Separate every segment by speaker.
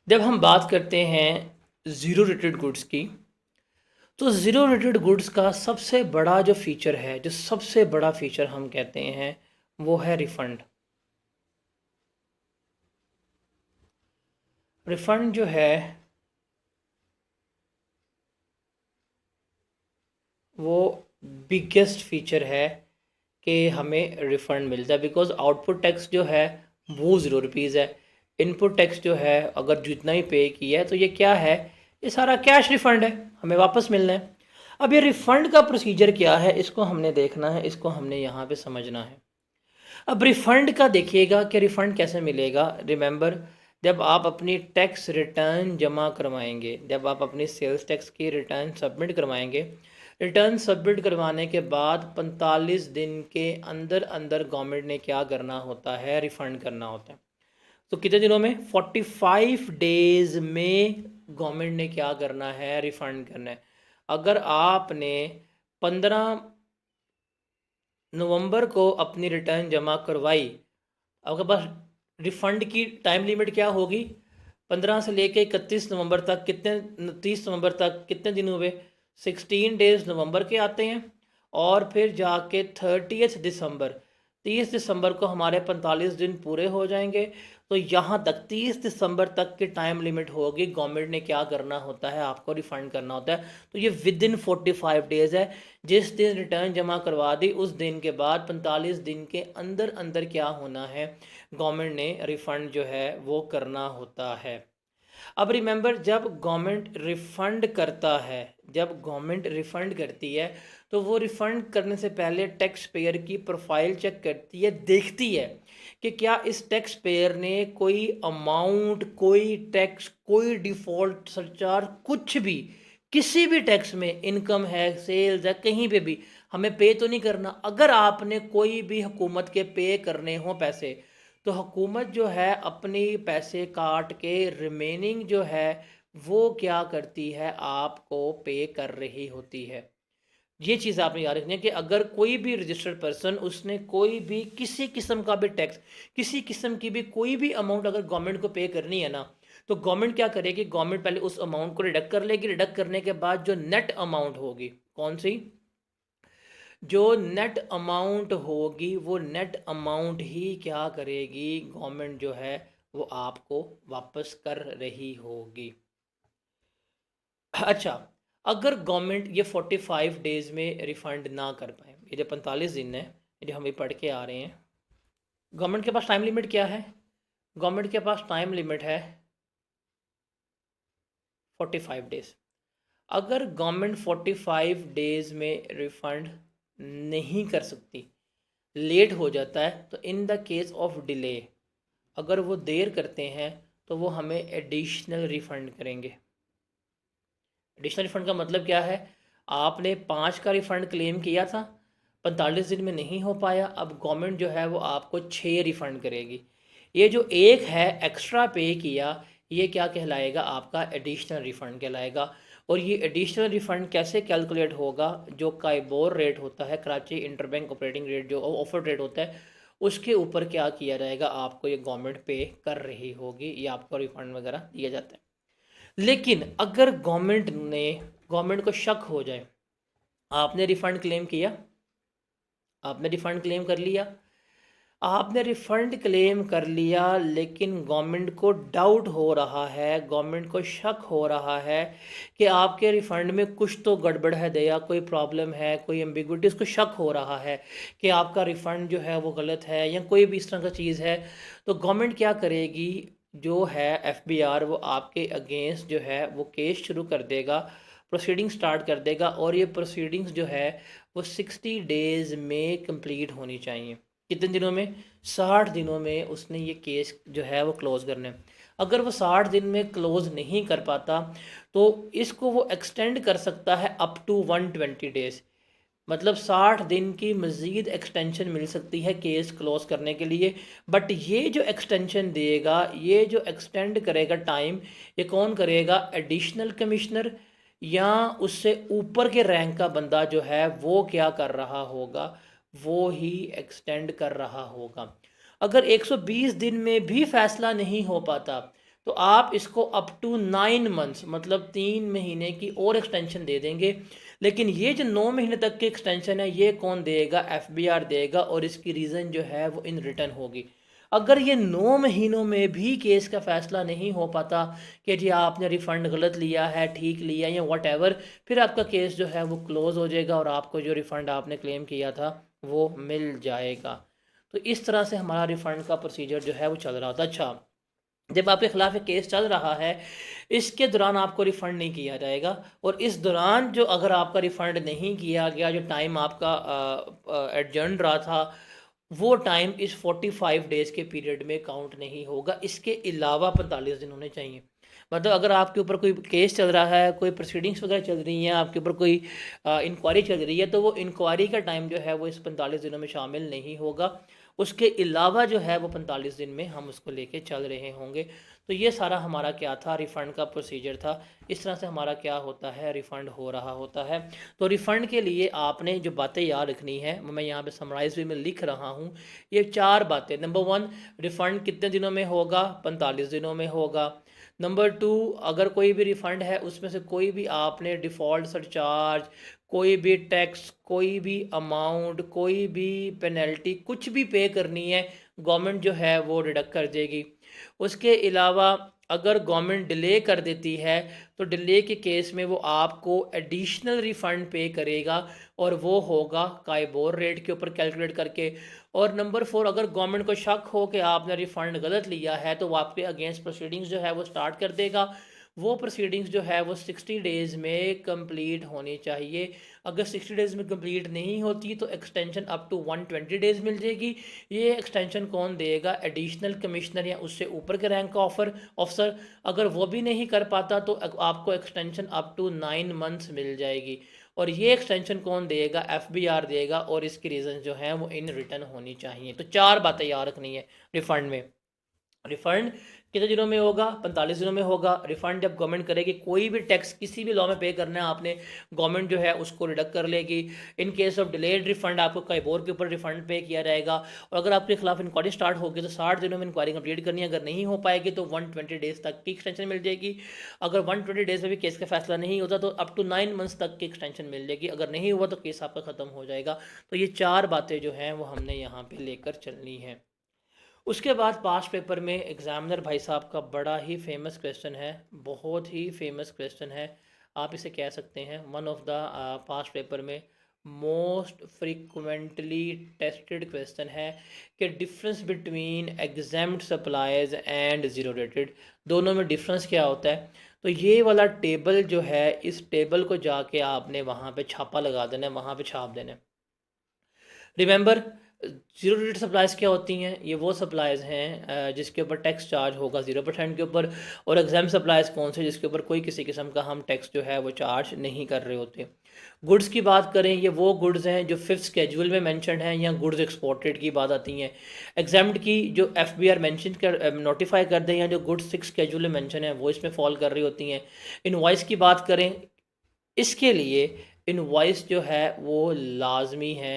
Speaker 1: जब हम बात करते हैं ज़ीरो रेटेड गुड्स की, तो ज़ीरो रेटेड गुड्स का सबसे बड़ा जो फ़ीचर है, जो सबसे बड़ा फ़ीचर हम कहते हैं, वो है रिफ़ंड। रिफ़ंड जो है वो बिगेस्ट फ़ीचर है कि हमें रिफ़ंड मिलता है, बिकॉज़ आउटपुट टैक्स जो है वो ₹0 है। इनपुट टैक्स जो है, अगर जितना ही पे किया है तो ये क्या है, ये सारा कैश रिफ़ंड है, हमें वापस मिलना है। अब ये रिफ़ंड का प्रोसीजर क्या है, इसको हमने देखना है, इसको हमने यहाँ पे समझना है। अब रिफ़ंड का देखिएगा कि रिफ़ंड कैसे मिलेगा। रिमेंबर, जब आप अपनी टैक्स रिटर्न जमा करवाएंगे, जब आप अपनी सेल्स टैक्स की रिटर्न सबमिट करवाएंगे, रिटर्न सबमिट करवाने के बाद 45 दिन के अंदर अंदर गवर्नमेंट ने क्या करना होता है, रिफ़ंड करना होता है। तो कितने दिनों में, 45 डेज़ में गवर्नमेंट ने क्या करना है, रिफ़ंड करना है। अगर आपने 15 नवंबर को अपनी रिटर्न जमा करवाई, आपके पास रिफंड की टाइम लिमिट क्या होगी, 15 से लेके 31 नवंबर तक, कितने 30 नवंबर तक कितने दिन हुए, 16 डेज नवंबर के आते हैं। और फिर जाके 30 दिसंबर, 30 दिसंबर को हमारे 45 दिन पूरे हो जाएंगे। तो यहाँ तक 30 दिसंबर तक की टाइम लिमिट होगी, गवर्नमेंट ने क्या करना होता है, आपको रिफ़ंड करना होता है। तो ये विद इन 45 डेज़ है। जिस दिन रिटर्न जमा करवा दी उस दिन के बाद 45 दिन के अंदर अंदर क्या होना है, गवर्नमेंट ने रिफ़ंड जो है वो करना होता है। अब रिमेंबर, जब गवर्नमेंट रिफ़ंड करता है, जब गवर्नमेंट रिफ़ंड करती है, तो वो रिफ़ंड करने से पहले टैक्स पेयर की प्रोफाइल चेक करती है, देखती है कि क्या इस टैक्स पेयर ने कोई अमाउंट, कोई टैक्स, कोई डिफ़ॉल्ट सरचार्ज, कुछ भी, किसी भी टैक्स में, इनकम है, सेल्स है, कहीं पे भी हमें पे तो नहीं करना। अगर आपने कोई भी हुकूमत के पे करने हो पैसे, तो हुकूमत जो है अपनी पैसे काट के रिमेनिंग जो है वो क्या करती है, आपको पे कर रही होती है। ये चीज़ आपने याद रखनी है कि अगर कोई भी रजिस्टर्ड पर्सन, उसने कोई भी किसी किस्म का भी टैक्स, किसी किस्म की भी कोई भी अमाउंट अगर गवर्नमेंट को पे करनी है ना, तो गवर्नमेंट क्या करेगी, गवर्नमेंट पहले उस अमाउंट को डिडक्ट कर लेगी। डिडक्ट करने के बाद जो नेट अमाउंट होगी, कौन सी, जो नेट अमाउंट होगी, वो नेट अमाउंट ही क्या करेगी, गवर्नमेंट जो है वो आपको वापस कर रही होगी। अच्छा, अगर गवर्नमेंट ये 45 डेज़ में रिफ़ंड ना कर पाए, ये जो 45 दिन है, ये जो हम ये पढ़ के आ रहे हैं, गवर्नमेंट के पास टाइम लिमिट क्या है, गवर्नमेंट के पास टाइम लिमिट है 45 डेज़। अगर गवर्नमेंट 45 डेज़ में रिफ़ंड नहीं कर सकती, लेट हो जाता है, तो in the case of delay, अगर वो देर करते हैं, तो वो हमें एडिशनल रिफ़ंड करेंगे। एडिशनल रिफ़ंड का मतलब क्या है, आपने 5 का रिफ़ंड क्लेम किया था, 45 दिन में नहीं हो पाया, अब गवर्नमेंट जो है वो आपको 6 रिफ़ंड करेगी। ये जो एक है एक्स्ट्रा पे किया, ये क्या कहलाएगा, आपका एडिशनल रिफ़ंड कहलाएगा। और ये एडिशनल रिफ़ंड कैसे कैलकुलेट होगा, जो काइबोर रेट होता है, कराची इंटरबैंक ऑपरेटिंग रेट, जो ऑफर रेट होता है, उसके ऊपर क्या किया जाएगा, आपको ये गवर्नमेंट पे कर रही होगी, ये आपको रिफ़ंड वगैरह दिया जाता है। लेकिन अगर गवर्नमेंट को शक हो जाए, आपने रिफ़ंड क्लेम किया, आपने रिफ़ंड क्लेम कर लिया, आपने रिफ़ंड क्लेम कर लिया, लेकिन गवर्नमेंट को डाउट हो रहा है, गवर्नमेंट को शक हो रहा है कि आपके रिफ़ंड में कुछ तो गड़बड़ है, दया कोई प्रॉब्लम है, कोई एम्बिग्विटी, उसको शक हो रहा है कि आपका रिफ़ंड जो है वो गलत है या कोई भी इस तरह का चीज़ है। तो गवर्नमेंट क्या करेगी, जो है एफबीआर, वो आपके अगेंस्ट जो है वो केस शुरू कर देगा, प्रोसीडिंग स्टार्ट कर देगा। और ये प्रोसीडिंग्स जो है वो 60 डेज़ में कंप्लीट होनी चाहिए। कितने दिनों में, 60 दिनों में उसने ये केस जो है वो क्लोज़ करना है। अगर वो 60 दिन में क्लोज़ नहीं कर पाता, तो इसको वो एक्सटेंड कर सकता है अप टू 120 डेज़। मतलब 60 दिन की मज़ीद एक्सटेंशन मिल सकती है केस क्लोज करने के लिए। बट ये जो एक्सटेंशन देगा, ये जो एक्सटेंड करेगा टाइम, ये कौन करेगा, एडिशनल कमिश्नर या उससे ऊपर के रैंक का बंदा जो है वो क्या कर रहा होगा, वो ही एक्सटेंड कर रहा होगा। अगर 120 दिन में भी फैसला नहीं हो पाता, तो आप इसको अप टू 9 मंथ्स मतलब 3 महीने की और एक्सटेंशन दे देंगे। लेकिन ये जो 9 महीने तक की एक्सटेंशन है ये कौन देगा? एफबीआर देगा, और इसकी रीज़न जो है वो इन रिटर्न होगी। अगर ये 9 महीनों में भी केस का फैसला नहीं हो पाता कि जी आपने रिफ़ंड गलत लिया है, ठीक लिया या वट एवर, फिर आपका केस जो है वो क्लोज़ हो जाएगा और आपको जो रिफ़ंड आपने क्लेम किया था वो मिल जाएगा। तो इस तरह से हमारा रिफ़ंड का प्रोसीजर जो है वो चल रहा था। अच्छा, जब आपके खिलाफ एक केस चल रहा है, इसके दौरान आपको रिफ़ंड नहीं किया जाएगा, और इस दौरान जो अगर आपका रिफ़ंड नहीं किया गया, जो टाइम आपका एडजर्न रहा था, वो टाइम इस 45 डेज़ के पीरियड में काउंट नहीं होगा। इसके अलावा 45 दिन होने चाहिए। मतलब अगर आपके ऊपर कोई केस चल रहा है, कोई प्रोसीडिंग्स वगैरह चल रही हैं, आपके ऊपर कोई इंक्वायरी चल रही है, तो वो इंक्वायरी का टाइम जो है वो इस 45 दिनों में शामिल नहीं होगा। उसके अलावा जो है वो 45 दिन में हम उसको लेके चल रहे होंगे। तो ये सारा हमारा क्या था, रिफ़ंड का प्रोसीजर था। इस तरह से हमारा क्या होता है, रिफ़ंड हो रहा होता है। तो रिफ़ंड के लिए आपने जो बातें याद रखनी है, मैं यहाँ पे समराइज भी मैं लिख रहा हूँ। ये 4 बातें। नंबर 1, रिफ़ंड कितने दिनों में होगा? 45 दिनों में होगा। नंबर 2, अगर कोई भी रिफ़ंड है उसमें से कोई भी आपने डिफ़ॉल्ट सरचार्ज, कोई भी टैक्स, कोई भी अमाउंट, कोई भी पेनल्टी कुछ भी पे करनी है, गवर्नमेंट जो है वो डिडक्ट कर देगी। उसके अलावा अगर गवर्नमेंट डिले कर देती है तो डिले के केस में वो आपको एडिशनल रिफ़ंड पे करेगा, और वो होगा काइबोर रेट के ऊपर कैलकुलेट करके। और नंबर 4, अगर गवर्नमेंट को शक हो कि आपने रिफ़ंड गलत लिया है तो वो आपके अगेंस्ट प्रोसीडिंग्स जो है वो स्टार्ट कर देगा। वो प्रोसीडिंग्स जो है वो 60 डेज़ में कंप्लीट होनी चाहिए। अगर 60 डेज़ में कंप्लीट नहीं होती तो एक्सटेंशन अप टू 120 डेज़ मिल जाएगी। ये एक्सटेंशन कौन देगा? एडिशनल कमिश्नर या उससे ऊपर के रैंक का ऑफिसर। अगर वो भी नहीं कर पाता तो आपको एक्सटेंशन अप टू 9 मंथ्स मिल जाएगी। और ये एक्सटेंशन कौन देगा? एफबीआर देगा, और इसकी रीज़न जो है वो इन रिटर्न होनी चाहिए। तो 4 बातें याद रखनी है रिफ़ंड में। रिफंड कितने दिनों में होगा? 45 दिनों में होगा। रिफंड जब गवर्नमेंट करेगी, कोई भी टैक्स किसी भी लॉ में पे करना है आपने, गवर्नमेंट जो है उसको रिडक्ट कर लेगी। In case of delayed refund आपको काइबोर के ऊपर रिफंड पे किया जाएगा। और अगर आपके खिलाफ इंक्वायरी स्टार्ट होगी तो 60 दिनों में इंक्वायरी कंप्लीट करनी है। अगर नहीं हो पाएगी तो 120 डेज तक की एक्सटेंशन मिल जाएगी। अगर 120 डेज में भी केस का फैसला नहीं होता तो अप टू 9 मंथ्स तक की एक्सटेंशन मिल जाएगी। अगर नहीं हुआ तो केस आपका ख़त्म हो जाएगा। तो ये 4 बातें जो हैं वो हमने यहाँ पे लेकर चलनी है। उसके बाद पास्ट पेपर में एग्ज़ामिनर भाई साहब का बड़ा ही फेमस क्वेश्चन है, बहुत ही फेमस क्वेश्चन है। आप इसे कह सकते हैं one of the past paper में मोस्ट फ्रीक्वेंटली टेस्टेड क्वेश्चन है कि difference between examined suppliers and zero rated, दोनों में डिफरेंस क्या होता है। तो ये वाला टेबल जो है, इस टेबल को जाके आपने वहाँ पे छापा लगा देना है, वहाँ पे छाप देना है। रिमेंबर, जीरो रेट सप्लाइज क्या होती हैं? ये वो सप्लाइज हैं जिसके ऊपर टैक्स चार्ज होगा 0% के ऊपर। और एग्जाम सप्लाइज कौन से? जिसके ऊपर कोई किसी किस्म का हम टैक्स जो है वो चार्ज नहीं कर रहे होते। गुड्स की बात करें, ये वो गुड्स हैं जो 5th स्केड्यूल में मेंशन्ड हैं, या गुड्स एक्सपोर्टेड की बात आती हैं। एग्जाम्ड की जो एफबीआर मेंशन कर नोटिफाई कर दें, या जो गुड्स 6th स्केड्यूल में मेंशन है वो इसमें फॉल कर रही होती हैं। इनवॉइस की बात करें, इसके लिए इनवॉइस जो है वो लाजमी है,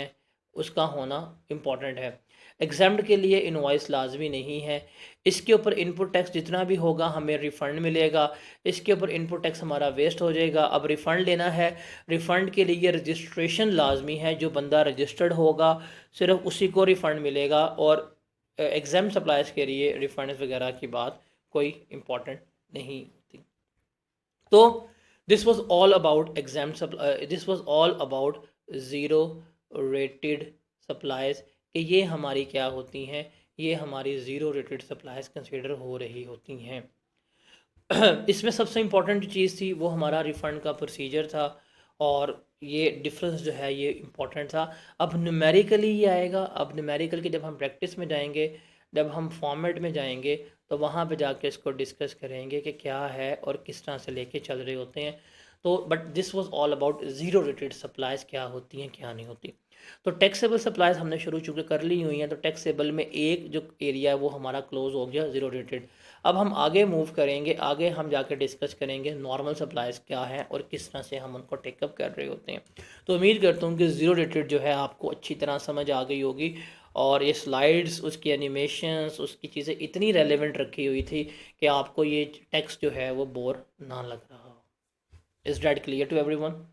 Speaker 1: उसका होना इम्पॉर्टेंट है। एग्जाम्ड के लिए इनवॉइस लाजमी नहीं है। इसके ऊपर इनपुट टैक्स जितना भी होगा हमें रिफ़ंड मिलेगा। इसके ऊपर इनपुट टैक्स हमारा वेस्ट हो जाएगा। अब रिफ़ंड लेना है, रिफ़ंड के लिए रजिस्ट्रेशन लाजमी है। जो बंदा रजिस्टर्ड होगा सिर्फ उसी को रिफ़ंड मिलेगा। और एग्जाम सप्लाइज के लिए रिफ़ंड वगैरह की बात कोई इम्पॉर्टेंट नहीं होती। तो this was all about exam this was all about zero rated supplies, कि ये हमारी क्या होती हैं, ये हमारी ज़ीरो रेटेड सप्लाइज कंसिडर हो रही होती हैं। इसमें सबसे इम्पॉर्टेंट चीज़ थी वो हमारा रिफ़ंड का प्रोसीजर था, और ये डिफरेंस जो है ये इम्पॉर्टेंट था। अब न्यूमेरिकली ये आएगा। अब न्यूमेरिकल की जब हम प्रैक्टिस में जाएंगे, जब हम फॉर्मेट में जाएंगे, तो वहाँ पे जाके इसको डिस्कस करेंगे कि क्या है और किस तरह से लेके चल रहे होते हैं। तो but this was all about zero rated supplies क्या होती हैं, क्या नहीं होती। तो टैक्सेबल सप्लाइज हमने शुरू चुके कर ली हुई हैं। तो टैक्सेबल में एक जो एरिया है वो हमारा क्लोज हो गया, ज़ीरो रेटेड। अब हम आगे मूव करेंगे, आगे हम जाके डिस्कस करेंगे नॉर्मल सप्लाइज क्या है और किस तरह से हम उनको टेकअप कर रहे होते हैं। तो उम्मीद करता हूँ कि ज़ीरो रेटेड जो है आपको अच्छी तरह समझ आ गई होगी। और ये स्लाइड्स, उसकी एनिमेशंस, उसकी चीज़ें इतनी रेलेवेंट रखी हुई थी कि आपको ये टेक्स्ट जो है वो बोर ना लग रहा हो। Is that clear to everyone?